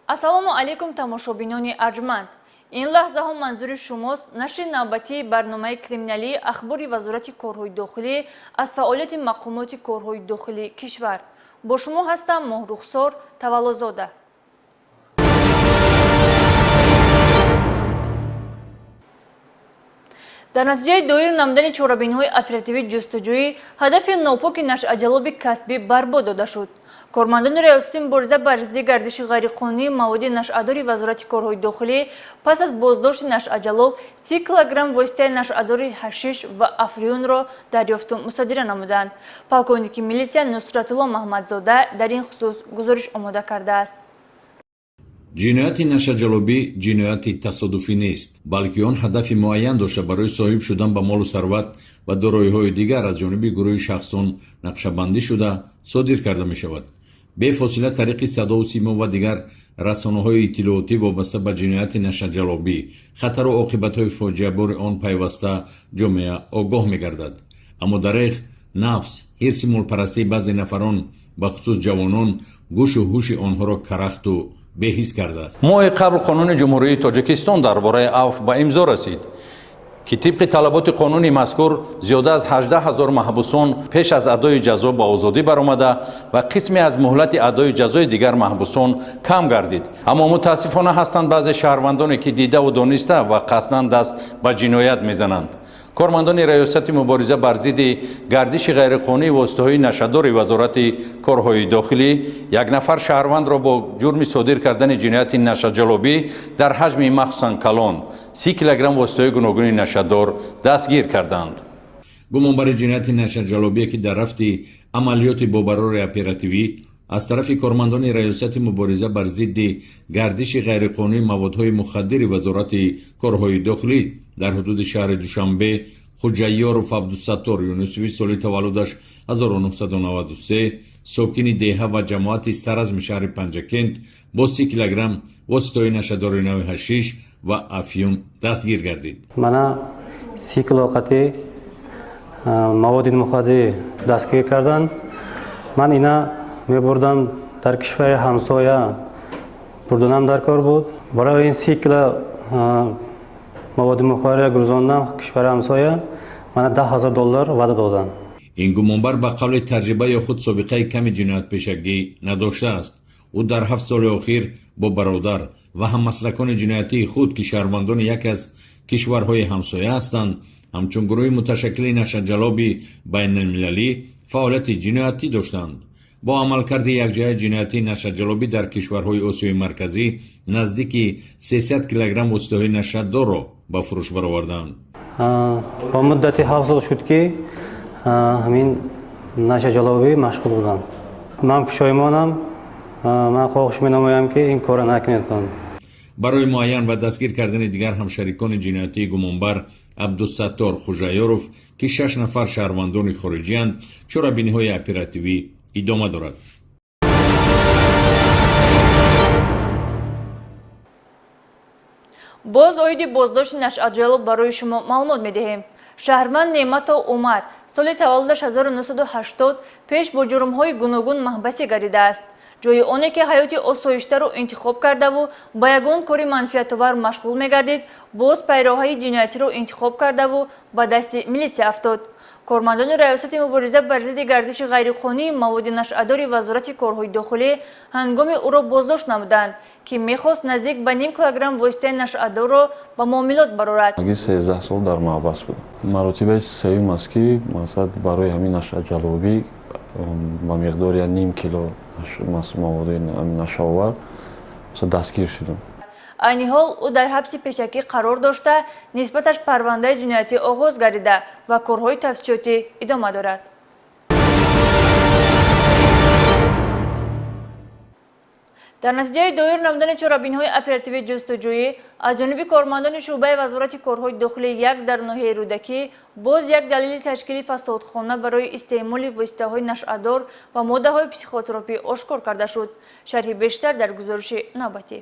ассалому алейкум тамошобинони арҷманд. ин лаҳзаҳо манзури шумост. нашри навбатии барномаи криминалии ахбори вазорати корҳои дохилӣ аз фаъолияти мақомоти корҳои дохилии кишвар. бо шумо ҳастам моҳрухсор таваллузода. дар натиҷаи доир намудани чорабиниҳои оперативии ҷустуҷӯӣ ҳадафи нопоки нашъаҷалоби касбӣ барбод дода шуд. кормандони раёсати мубориза бар зидди гардиши ғайриқонунии маводи нашъадори вазорати корҳои дохилӣ пас аз боздошти нашъаҷалоб 30 килограмм воситаи нашъадори ҳашиш ва африюнро дарёфту мусодира намуданд. полковники милисия Нусратулло Маҳмадзода дар ин хусус гузориш омода кардааст. ҷинояти нашъаҷалобӣ ҷинояти тасодуфӣ нест, балки он ҳадафи муайян дошта барои соҳиб шудан ба молу сарват ва дороиҳои дигар аз ҷониби гурӯҳи шахсон нақшабандӣ шуда содир карда мешавад. бефосила тариқи садову симо ва дигар расонаҳои иттилоотӣ вобаста ба ҷинояти нашъаҷалобӣ хатару оқибатҳои фоҷиабори он пайваста ҷомеа огоҳ мегардад. аммо дареғ нафс ҳирси молпарастии баъзе нафарон ба хусус ҷавонон гӯшу ҳуши онҳоро карахту беҳис кардааст. моҳи қабл қонуни ҷумҳурии тоҷикистон дар бораи авф ба имзо расид ки тибқи талаботи қонуни мазкур зиёда аз 18 000 маҳбусон пеш аз адои ҷазо ба озодӣ баромада ва қисме аз муҳлати адои ҷазои дигар маҳбусон кам гардид. аммо мутаассифона ҳастанд баъзе шаҳрвандоне ки дидаву дониста ва қасдан даст ба ҷиноят мезананд. кормандони раёсати мубориза бар зидди гардиши ғайриқонунии воситаҳои нашъадори вазорати корҳои дохилӣ як нафар шаҳрвандро бо ҷурми содир кардани ҷинояти нашъаҷалобӣ дар ҳаҷми махсусан калон 30 килограмм воситаҳои гуногуни нашъадор дастгир карданд. гумонбари ҷинояти нашъаҷалобие ки дар рафти амалиёти бобарори оперативӣ аз тарафи кормандони раёсати мубориза бар зидди гардиши ғайриқонунии маводҳои мухаддири вазорати корҳои дохилӣ дар ҳудуди шаҳри душанбе хуҷайёров абдусаттор юнусови соли таваллудаш 1993 сокини деҳа ва ҷамоати саразми шаҳри панҷакент бо 30 килограмм воситаҳои нашъадори нави ҳашиш ва афюн дастгир гардид. мана 30 килоқати маводи мухаддир дастгир карданд. ман ина мебурдам дар кишвари ҳамсоя бурданам дар кор буд. барои ин 30 кило маводи мухаддир гузондам кишвари ҳамсоя мана $10,000 ваъда доданд. ин гумонбар ба қавли таҷриба ё худ собиқаи ками ҷиноятпешагӣ надоштааст. ӯ дар 7 соли охир бо бародар ва ҳаммаслакони ҷиноятии худ ки шаҳрвандони яке аз кишварҳои ҳамсоя ҳастанд ҳамчун гурӯҳи муташаккили нашъаҷалоби байналмилалӣ фаъолияти ҷиноятӣ доштанд. бо амалкарди якҷояи ҷиноятии нашъаҷалобӣ дар кишварҳои осиёи марказӣ наздики 300 килограмм воситаҳои нашъадорро ба фурӯш бароварданд. ба муддати 7 сол шуд ки ҳамин нашъаҷалобӣ машғул будам. ман пушоймонам. ман хоҳиш менамоям ки ин корро накунед. барои муайян ва дастгир кардани дигар ҳамшарикони ҷиноятии гумонбар абдусаттор хуҷайёров ки 6 нафар шаҳрвандони хориҷианд чорабиниҳои оперативӣ идома дорад. боз оиди боздошти нашъаҷалоб барои шумо маълумот медиҳем. шаҳрванд Неъмато Умар соли таваллудаш 1980 пеш бо ҷурмҳои гуногун маҳбасӣ гардидааст. ҷои оне ки ҳаёти осоиштаро интихоб кардаву ба ягон кори манфиатовар машғул мегардид, боз пайроҳаи ҷиноятиро интихоб кардаву ба дасти милитсия афтод. кормандони раёсати мубориза бар зидди гардиши ғайриқонунии маводи нашъадори вазорати корҳои дохилӣ ҳангоми ӯро боздошт намуданд ки мехост наздик ба 0.5 килограмм воситаи нашъадорро ба муомилот барорад. 13 сол дар маҳбас буд. маротибаи сеюм аст ки мақсад барои ҳамин нашъаҷалобӣ ба миқдори 0.5 кило маводи нашъовар дастгир шудам. айни ҳол ӯ дар ҳабси пешакӣ қарор дошта нисбаташ парвандаи ҷиноятӣ оғоз гардида ва корҳои тафтишотӣ идома дорад. дар натиҷаи доир намудани чорабиниҳои оперативии ҷустуҷӯӣ аз ҷониби кормандони шуъбаи вазорати корҳои дохилӣ як дар ноҳияи рӯдакӣ боз як далели ташкили фасодхона барои истеъмоли воситаҳои нашъадор ва моддаҳои психотропӣ ошкор карда шуд. шарҳи бештар дар гузориши навбатӣ.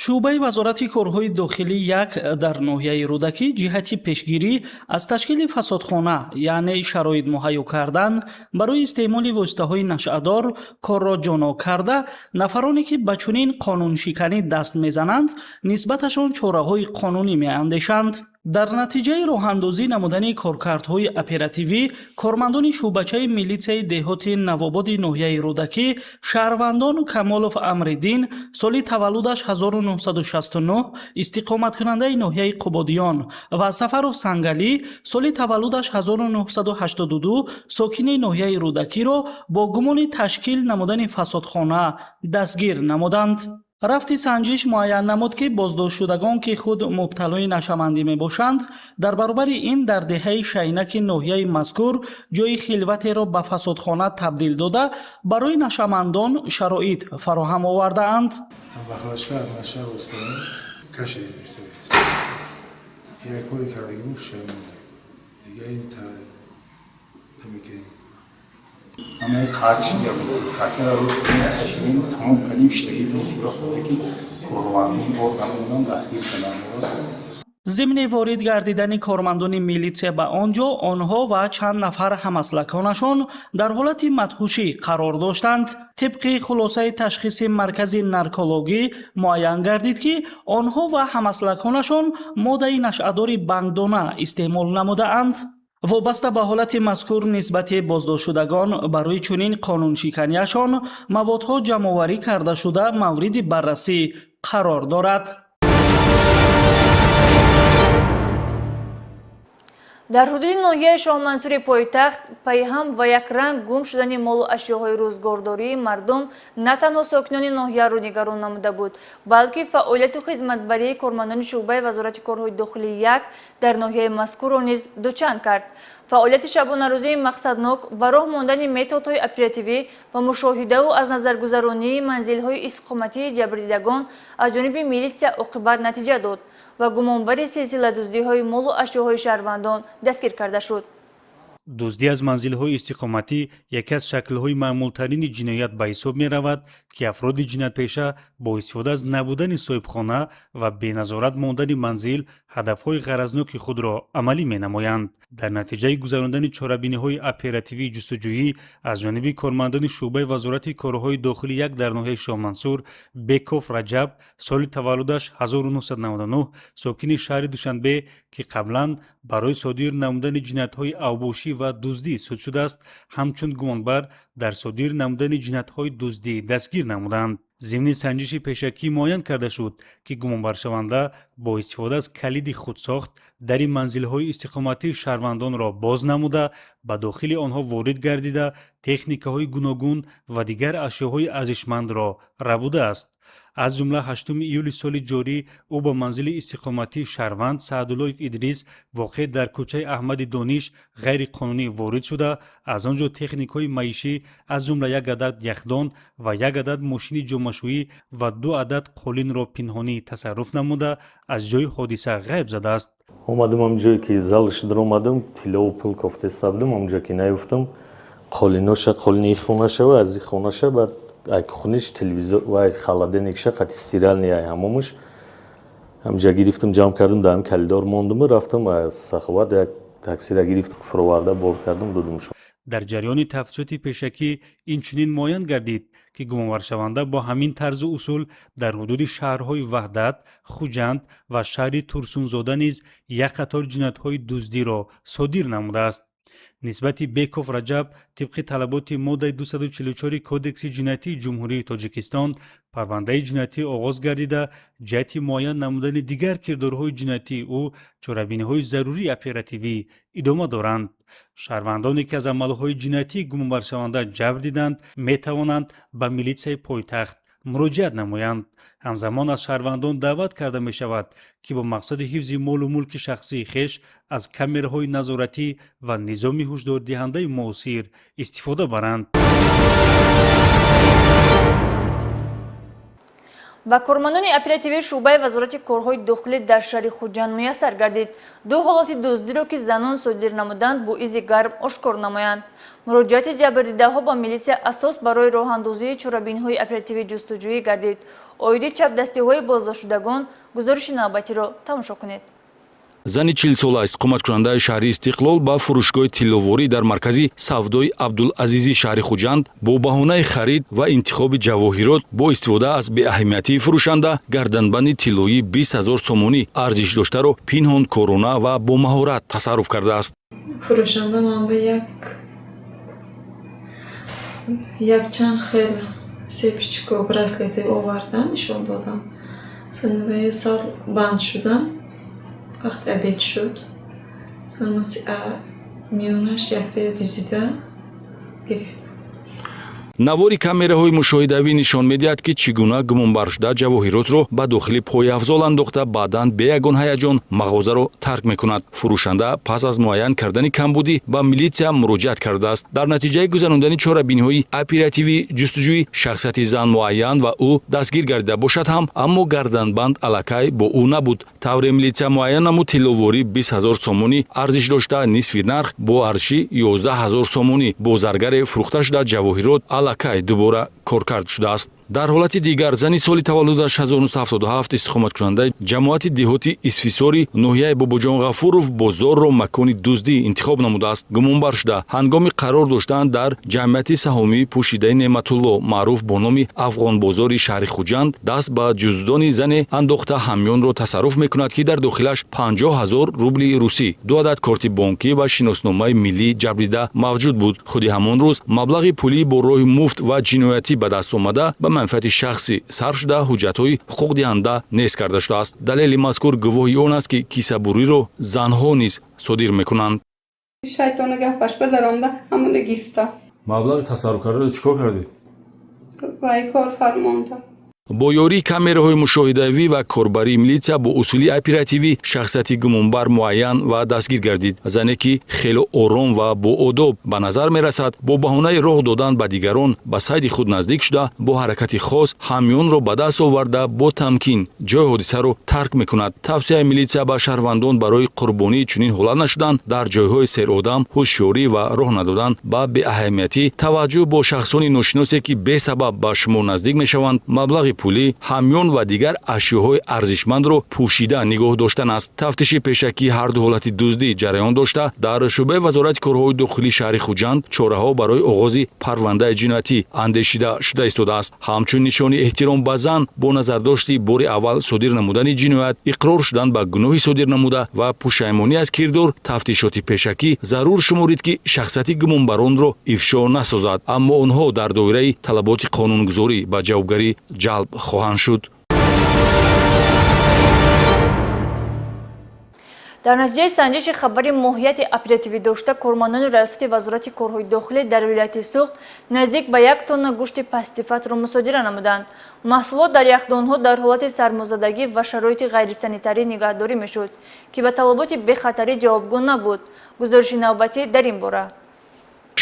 шуъбаи вазорати корҳои дохилӣ як дар ноҳияи рӯдакӣ ҷиҳати пешгирӣ аз ташкили фасодхона яъне шароит муҳайё кардан барои истеъмоли воситаҳои нашъадор корро ҷоно карда нафароне ки ба чунин қонуншиканӣ даст мезананд нисбаташон чораҳои қонунӣ меандешанд. дар натиҷаи роҳандозӣ намудани коркардҳои оперативӣ кормандони шӯъбачаи милитсияи деҳоти навободи ноҳияи рӯдакӣ шаҳрвандон Камолов Амриддин соли таваллудаш 1969 истиқоматкунандаи ноҳияи Қубодиён ва Сафаров Сангалӣ соли таваллудаш 1982 сокини ноҳияи рӯдакиро бо гумони ташкил намудани фасодхона дастгир намуданд. рафти санҷиш муайян намуд ки боздоштшудагон ки худ мубталои нашамандӣ мебошанд дар баробари ин дар деҳаи шайнаки ноҳияи мазкур ҷои хилватеро ба фасодхона табдил дода барои нашамандон шароит фароҳам овардаанд. همه خاکشی یا خاکی را روز کنیم کشیدیم تمام کردیم شتگی بود که کروانی بود همون دستگیر کردن зимни ворид гардидани кормандони милитсия ба он ҷо онҳо ва чанд нафар ҳамаслаконашон дар ҳолати мадҳушӣ қарор доштанд. тибқи хулосаи ташхиси маркази наркологӣ муайян гардид ки онҳо ва ҳамаслаконашон моддаи нашъадори бангдона истеъмол намудаанд. вобаста ба ҳолати мазкур нисбати боздоштшудагон барои чунин қонуншиканиашон маводҳо ҷамъоварӣ карда шуда мавриди баррасӣ қарор дорад. дар ҳудуди ноҳияи шоҳмансури пойтахт пайҳам ва якранг гум шудани молу ашёҳои рӯзгордории мардум на танҳо сокинони ноҳияро нигарон намуда буд, балки фаъолияту хизматбарии кормандони шуъбаи вазорати корҳои дохилӣ як дар ноҳияи мазкурро низ дучанд кард. фаъолияти шабонарӯзии мақсаднок ба роҳ мондани методҳои оперативӣ ва мушоҳидаву аз назаргузаронии манзилҳои истиқоматии ҷабрдидагон аз ҷониби милитсия оқибат натиҷа дод ва гумонбари силсиладуздиҳои молу ашёҳои шаҳрвандон дастгир карда шуд. дуздӣ аз манзилҳои истиқоматӣ яке аз шаклҳои маъмултарини ҷиноят ба ҳисоб меравад ки афроди ҷиноятпеша бо истифода аз набудани соҳибхона ва беназорат мондани манзил ҳадафҳои ғаразноки худро амалӣ менамоянд. дар натиҷаи гузарондани чорабиниҳои оперативии ҷустуҷӯӣ аз ҷониби кормандони шуъбаи вазорати корҳои дохилӣ як дар ноҳияи Шоҳмансур Беков Раҷаб соли таваллудаш 1999 сокини шаҳри Душанбе ки қаблан барои содир намудани ҷиноятҳои авбошӣ ва дуздӣ суд шудааст ҳамчун гумонбар дар содир намудани ҷиноятҳои дуздӣ дастгир намуданд. зимни санҷиши пешакӣ муайян карда шуд ки гумонбаршаванда бо истифода аз калиди худсохт дари манзилҳои истиқоматии шаҳрвандонро боз намуда ба дохили онҳо ворид гардида техникаҳои гуногун ва дигар ашёҳои арзишмандро рабудааст. аз ҷумла 8 июли соли ҷорӣ ӯ ба манзили истиқоматии шаҳрванд Саъдуллоев Идрис воқеъ дар кӯчаи Аҳмади Дониш ғайриқонунӣ ворид шуда аз он ҷо техникаҳои маишӣ аз ҷумла як адад яхдон ва як адад мошини ҷомашӯӣ ва 2 адад қолинро пинҳонӣ тасарруф намуда аз ҷои ҳодиса ғайб задааст. омадам ҳамҷое ки залш даромадам тиллову пул кофта истабдам ҳамҷо ки наёфтам қолиноша қолини хонаша ва аз хонаша баъд айкхуниш телевизор ва халаденекша хати стирални ай ҳамомаш ҳамҷа гирифтам ҷамъ кардам дар ҳам калидор мондам рафтам аз саховат як таксира гирифтам фуроварда бор кардам додамшон. дар ҷараёни тафтишоти пешакӣ инчунин муайян гардид ки гумонбаршаванда бо ҳамин тарзу усул дар ҳудуди шаҳрҳои Ваҳдат, Хуҷанд ва шаҳри Турсунзода низ як қатор ҷиноятҳои дуздиро содир намудааст. нисбати Беков Раҷаб тибқи талаботи моддаи 244 кодекси ҷиноятии ҷумҳурии Тоҷикистон парвандаи ҷиноятӣ оғоз гардида ҷиҳати муайян намудани дигар кирдорҳои ҷиноятии ӯ чорабиниҳои зарурии оперативӣ идома доранд. шаҳрвандоне ки аз амалҳои ҷиноятии гумонбаршаванда ҷабр диданд метавонанд ба милитсияи пойтахт муроҷиат намоянд. ҳамзамон аз шаҳрвандон даъват карда мешавад ки бо мақсади ҳифзи молу мулки шахсии хеш аз камераҳои назоратӣ ва низоми ҳушдордиҳандаи муосир истифода баранд. ба кормандони оперативии шуъбаи вазорати корҳои дохилӣ дар шаҳри Хуҷанд муяссар гардид ду ҳолати дуздиро ки занон содир намуданд бо изи гарм ошкор намоянд. муроҷиати ҷабрдидаҳо ба милитсия асос барои роҳандозии чорабиниҳои оперативии ҷустуҷӯӣ гардид. оиди чапдастиҳои боздоштшудагон гузориши навбатиро тамошо кунед. зани 40 сола иstiqomatkunandaи шаҳри Истиқлол ба фурӯшгоҳи тилловорӣ дар маркази савдои Абдулазизи шаҳри Хуҷанд бо баҳонаи харид ва интихоби ҷавоҳирот бо истифода аз беаҳамиятии фурӯшанда гарданбанди тиллои 20 000 сомонӣ арзиш доштаро пинҳон корона ва бо маҳорат тасарруф кардааст. фурӯшанда ман ба як чанд хел сепичко браслети овардам, нишон додам. Сониваи сал банд шудам. Вақти обед шуд, сонмаси миёнаш якта дузида гирифтам. навори камераҳои мушоҳидавӣ нишон медиҳад ки чӣ гуна гумонбаршуда ҷавоҳиротро ба дохили пояфзол андохта баъдан бе ягон ҳаяҷон мағозаро тарк мекунад. фурӯшанда пас аз муайян кардани камбудӣ ба милитсия муроҷиат кардааст. дар натиҷаи гузарондани чорабиниҳои оперативӣ ҷустуҷӯи шахсияти зан муайян ва ӯ дастгир гардида бошад ҳам, аммо гарданбанд аллакай бо ӯ набуд. тавре милитсия муайян намуд тилловорӣ 20 000 сомонӣ арзиш дошта нисфи нарх бо арши 11 000 сомонӣ бо заргаре фурӯхташуда ҷавоҳирот аллакай дубора коркард шудааст. дар ҳолати дигар зани соли таваллудаш 1977 истиқоматкунандаи ҷамоати деҳоти Исфисори ноҳияи Бобоҷон Ғафуров бозорро макони дуздӣ интихоб намудааст. гумонбар шуда ҳангоми қарор доштан дар ҷамъияти саҳомӣ пӯшидаи Неъматулло маъруф бо номи Афғонбозори шаҳри Хуҷанд даст ба ҷуздони зане андохта ҳамёнро тасарруф мекунад ки дар дохилаш 50 000 рубли русӣ, 2 адад корти бонкӣ ва шиносномаи миллӣ ҷабрида мавҷуд буд. худи ҳамон рӯз маблағи пулӣ бо роҳи муфт ва ҷиноятӣ ба даст омада ба манфиати шахсӣ сарф шуда ҳуҷҷатҳои ҳуқуқдиҳанда нест карда шудааст. далели мазкур гувоҳи он аст ки кисабуриро занҳо низ содир мекунанд. шайтона гапаш бадаромда ҳамоно гифта. маблағи тасарруф кардаро чикор кардед? вай корфармонда. бо ёрии камераҳои мушоҳидавӣ ва корбарии милитсия бо усули оперативӣ шахсияти гумонбар муайян ва дастгир гардид. зане ки хело ором ва боодоб ба назар мерасад, бо баҳонаи роҳ додан ба дигарон ба сайди худ наздик шуда, бо ҳаракати хос ҳамёнро ба даст оварда бо тамкин ҷои ҳодисаро тарк мекунад. тавсияи милитсия ба шаҳрвандон барои қурбонии чунин ҳолат нашудан дар ҷойҳои серодам ҳушёрӣ ва роҳ надодан ба беаҳамиятӣ, таваҷҷӯҳ бо шахсони ношиносе ки бесабаб ба шумо наздик мешаванд, маблағи пулӣ, ҳамён ва дигар ашёҳои арзишмандро пӯшида нигоҳ доштан аст. тафтиши пешакӣ ҳарду ҳолати дуздӣ ҷараён дошта, дар шӯъбаи вазорати корҳои дохилии шаҳри Хуҷанд чораҳо барои оғози парвандаи ҷиноятӣ андешида шуда истодааст. ҳамчун нишони эҳтиром ба зан бо назардошти бори аввал содир намудани ҷиноят, иқрор шудан ба гуноҳи содир намуда ва пушаймонӣ аз кирдор, тафтишоти пешакӣ зарур шуморид ки шахсияти гумонбаронро ифшо насозад, аммо онҳо дар доираи талаботи қонунгузорӣ ба ҷавобгарӣ ҷалб خواهند شد. дар натиҷаи санҷиши хабари моҳияти оперативӣ дошта кормандони раёсати вазорати корҳои дохилӣ дар вилояти Суғд наздик ба 1 тонна гӯшти пастифатро мусодира намуданд. маҳсулот дар яхдонҳо дар ҳолати сармозадагӣ ва шароити ғайрисанитарӣ нигаҳдорӣ мешуд, ки ба талаботи бехатарӣ ҷавобгӯ набуд. гузориши навбатӣ дар ин бора.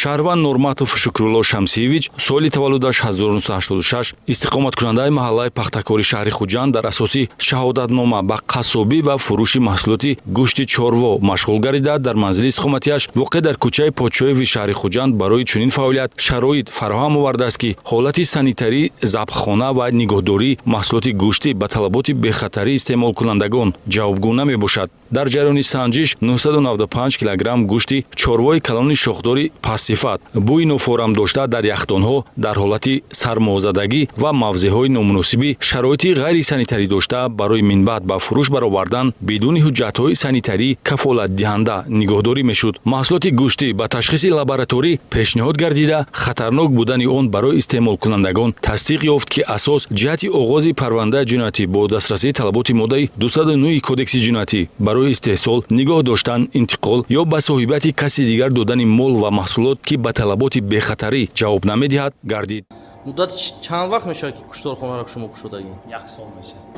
шаҳрванд Нурматов Шукрулло Шамсиевич соли таваллудаш 1986 истиқоматкунандаи маҳаллаи пахтакори шаҳри Хуҷанд дар асоси шаҳодатнома ба қассобӣ ва фурӯши маҳсулоти гӯшти чорво машғул гардида, дар манзили истиқоматиаш воқеъ дар кӯчаи Подшоҳеви шаҳри Хуҷанд барои чунин фаъолият шароит фароҳам овардааст, ки ҳолати санитарӣ, забххона ва нигоҳдории маҳсулоти гӯштӣ ба талаботи бехатарии истеъмолкунандагон ҷавобгӯ намебошад. дар ҷараёни санҷиш 995 килограмм гӯшти чорвои калони шохдори пастсифат бӯи нофорам дошта дар яхдонҳо дар ҳолати сармозадагӣ ва мавзеъҳои номуносиби шароити ғайрисанитарӣ дошта барои минбаъд ба фурӯш баровардан бидуни ҳуҷҷатҳои санитарӣ кафолатдиҳанда нигоҳдорӣ мешуд. маҳсулоти гӯштӣ ба ташхиси лабораторӣ пешниҳод гардида хатарнок будани он барои истеъмолкунандагон тасдиқ ёфт, ки асос ҷиҳати оғози парвандаи ҷиноятӣ бо дастрасии талаботи моддаи 209 кодекси ҷиноятӣ барои истеҳсол, нигоҳ доштан, интиқол ё ба соҳибияти каси дигар додани мол ва маҳсулот, ки ба талаботи бехатарӣ ҷавоб намедиҳад, гардид. муддати чанд вақт мешавад ки кушторхонаро шумо кушодагӣ? 1 сол мешавад.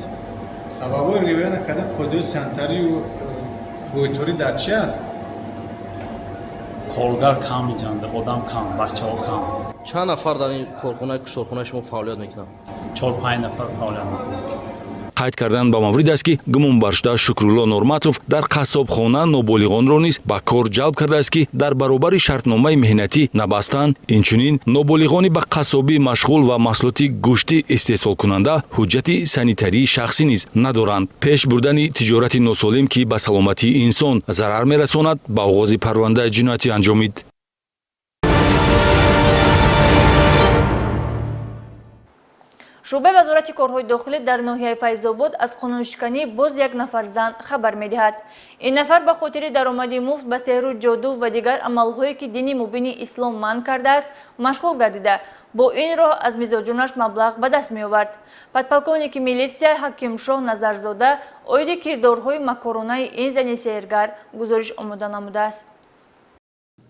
сабабҳои ривоя накарда қодиёи санитарию бойтурӣ дар чи аст? коргар кам меҷанда, одам кам, бачаҳо кам. чанд нафар дар ин корхонаи кушторхонаи шумо фаъолият мекунанд? 4-5 нафар фаъолият мекунанд. қайд кардан ба маврид аст ки гумонбаршуда Шукрулло Нурматов дар қассобхона ноболиғонро низ ба кор ҷалб кардааст ки дар баробари шартномаи меҳнатӣ набастанд. Инчунин ноболиғони ба қассобӣ машғул ва маҳсулоти гӯшти истеҳсолкунанда ҳуҷҷати санитарии шахсӣ низ надоранд. пеш бурдани тиҷорати носолим ки ба саломатии инсон зарар мерасонад ба оғози парвандаи ҷиноятӣ анҷомид. шӯъбаи вазорати корҳои дохилӣ дар ноҳияи Файзобод аз қонуншиканӣ боз як нафар зан хабар медиҳад. Ин нафар ба хотири даромади муфт ба сеҳру ҷоду ва дигар амалҳое ки дини мубини ислом манъ кардааст машғул гардида бо ин роҳ аз мизоҷонаш маблағ ба даст меовард. Подполковники милитсия Ҳакимшоҳ Назарзода оиди кирдорҳои макоронаи ин зани сеҳргар гузориш омода намудааст.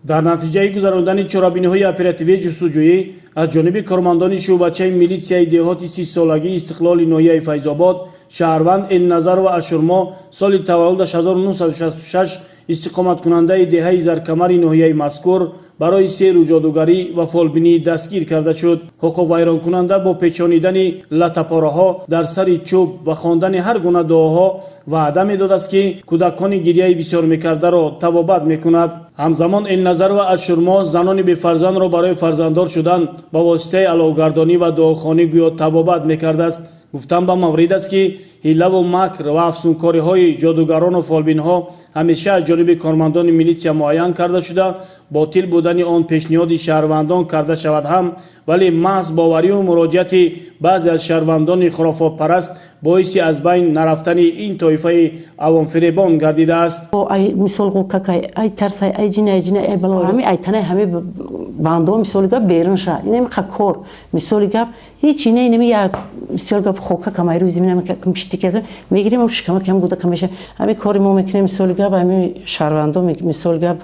дар натиҷаи гузарондани чорабиниҳои оперативии ҷустуҷӯӣ аз ҷониби кормандони шӯъбачаи милитсияи деҳоти 30-солагии истиқлоли ноҳияи Файзобод шаҳрванд Элназарова Ашурмо соли таваллудаш 1966 истиқоматкунандаи деҳаи Заркамари ноҳияи мазкур барои сеҳру ҷодугарӣ ва фолбинӣ дастгир карда шуд. ҳуқуқвайронкунанда бо печонидани латапораҳо дар сари чӯб ва хондани ҳар гуна дуоҳо ваъда медодааст ки кӯдакони гирияи бисёр мекардаро табобат мекунад. ҳамзамон Элназарова Ашурмо занони бефарзандро барои фарзанддор шудан ба воситаи аловгардонӣ ва дуохонӣ гӯё табобат мекардааст. гуфтан ба маврид аст ки ҳилаву макр ва афсункориҳои ҷодугарону фолбинҳо ҳамеша аз ҷониби кормандони милитсия муайян карда шуда ботил будани он пешниҳоди шаҳрвандон карда шавад ҳам, вале маҳз боварию муроҷиати баъзе аз шаҳрвандони хурофотпараст боиси аз байн нарафтани ин тоифаи авомфиребон гардидааст. мисол какай ай тарсай ай ҷинай ай бало ай танай ҳаме бандо мисоли гап берун ша инем хакор мисоли гап ҳеҷ инай неми як мисоли гап хока камай рӯзи минам мишти казам мегирем ам шикама кам гуда камаша ами кори мо мекунем мисоли гап ами шаҳрвандо мисоли гап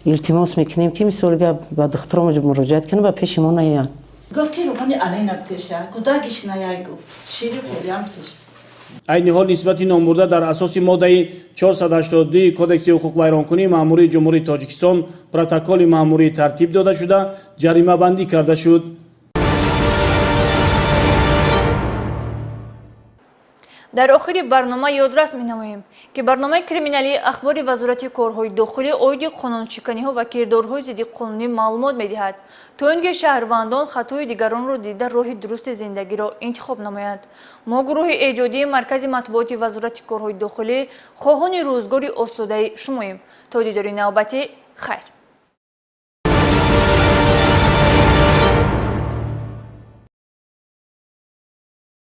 илтимос мекунем ки мисоли гап ба духтуро муроҷиат кунем ба пеши мо наян гуфт ки рӯбани алайна бтеша кудагиш наяй гуфт шири фелям бтеша. айни ҳол нисбати номбурда дар асоси моддаи 482 кодекси ҳуқуқвайронкунии маъмурии ҷумҳурии Тоҷикистон протоколи маъмурӣ тартиб дода шуда ҷаримабандӣ карда шуд. дар охири барнома ёдрас менамоем ки барномаи криминалии ахбори вазорати корҳои дохилӣ оиди қонуншиканиҳо ва кирдорҳои зидди қонунӣ маълумот медиҳад то ин ки шаҳрвандон хатои дигаронро дида роҳи дурусти зиндагиро интихоб намоянд. мо гурӯҳи эҷодии маркази матбуоти вазорати корҳои дохилӣ хоҳони рӯзгори осудаи шумоем. то дидори навбатӣ хайр.